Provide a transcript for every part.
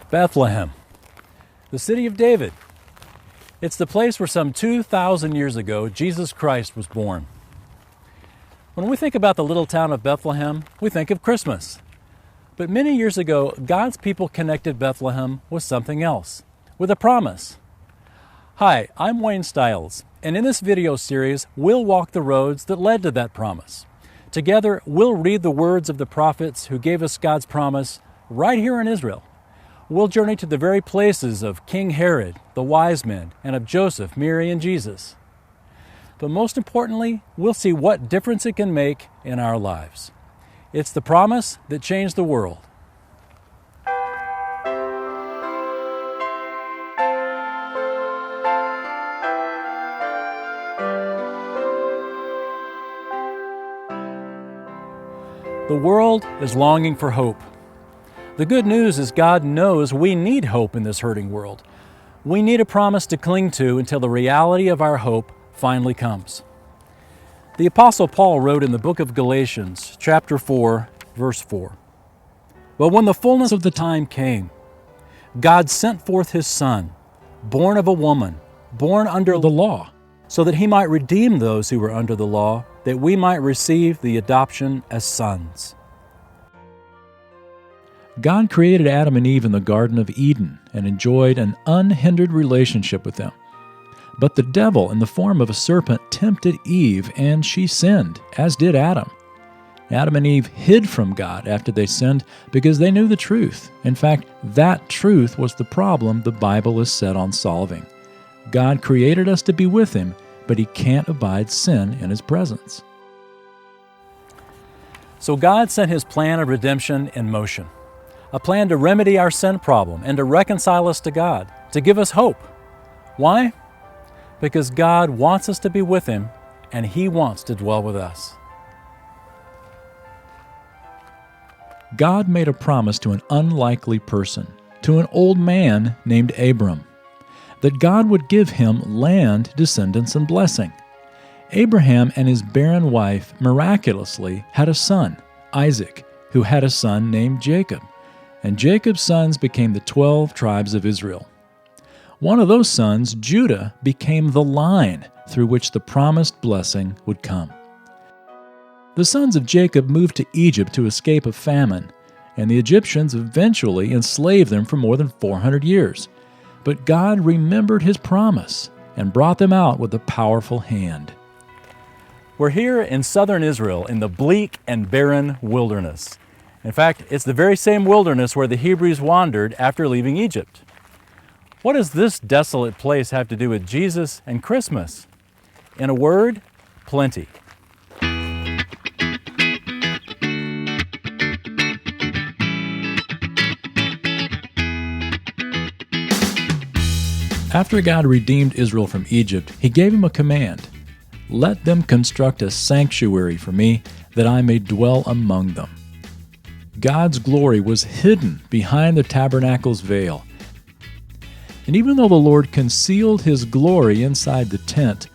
Bethlehem, the city of David. It's the place where some 2,000 years ago Jesus Christ was born. When we think about the little town of Bethlehem, we think of Christmas. But many years ago, God's people connected Bethlehem with something else, with a promise. Hi, I'm Wayne Stiles, and in this video series, we'll walk the roads that led to that promise. Together, we'll read the words of the prophets who gave us God's promise right here in Israel. We'll journey to the very places of King Herod, the wise men, and of Joseph, Mary, and Jesus. But most importantly, we'll see what difference it can make in our lives. It's the promise that changed the world. The world is longing for hope. The good news is God knows we need hope in this hurting world. We need a promise to cling to until the reality of our hope finally comes. The Apostle Paul wrote in the book of Galatians, chapter 4, verse 4, "But when the fullness of the time came, God sent forth His Son, born of a woman, born under the law, so that He might redeem those who were under the law, that we might receive the adoption as sons." God created Adam and Eve in the Garden of Eden and enjoyed an unhindered relationship with them. But the devil, in the form of a serpent, tempted Eve, and she sinned, as did Adam. Adam and Eve hid from God after they sinned because they knew the truth. In fact, that truth was the problem the Bible is set on solving. God created us to be with Him, but He can't abide sin in His presence. So God sent His plan of redemption in motion. A plan to remedy our sin problem and to reconcile us to God, to give us hope. Why? Because God wants us to be with Him, and He wants to dwell with us. God made a promise to an unlikely person, to an old man named Abram, that God would give him land, descendants, and blessing. Abraham and his barren wife miraculously had a son, Isaac, who had a son named Jacob. And Jacob's sons became the 12 tribes of Israel. One of those sons, Judah, became the line through which the promised blessing would come. The sons of Jacob moved to Egypt to escape a famine, and the Egyptians eventually enslaved them for more than 400 years. But God remembered His promise and brought them out with a powerful hand. We're here in southern Israel in the bleak and barren wilderness. In fact, it's the very same wilderness where the Hebrews wandered after leaving Egypt. What does this desolate place have to do with Jesus and Christmas? In a word, plenty. After God redeemed Israel from Egypt, He gave him a command: "Let them construct a sanctuary for me, that I may dwell among them." God's glory was hidden behind the tabernacle's veil. And even though the Lord concealed His glory inside the tent,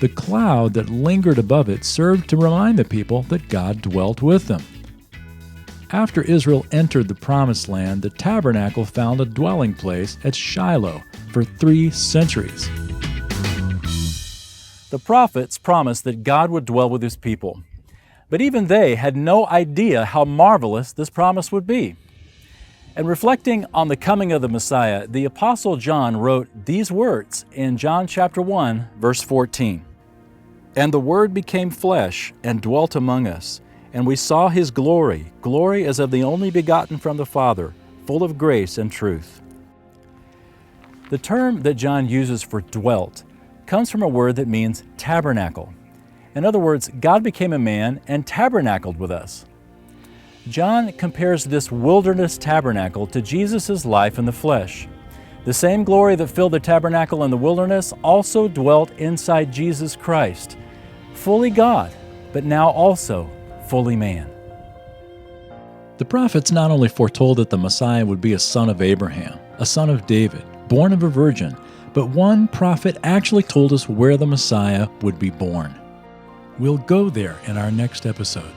the cloud that lingered above it served to remind the people that God dwelt with them. After Israel entered the Promised Land, the tabernacle found a dwelling place at Shiloh for 3 centuries. The prophets promised that God would dwell with His people. But even they had no idea how marvelous this promise would be. And reflecting on the coming of the Messiah, the Apostle John wrote these words in John chapter 1, verse 14. "And the Word became flesh and dwelt among us, and we saw His glory, glory as of the only begotten from the Father, full of grace and truth." The term that John uses for dwelt comes from a word that means tabernacle. In other words, God became a man and tabernacled with us. John compares this wilderness tabernacle to Jesus' life in the flesh. The same glory that filled the tabernacle in the wilderness also dwelt inside Jesus Christ, fully God, but now also fully man. The prophets not only foretold that the Messiah would be a son of Abraham, a son of David, born of a virgin, but one prophet actually told us where the Messiah would be born. We'll go there in our next episode.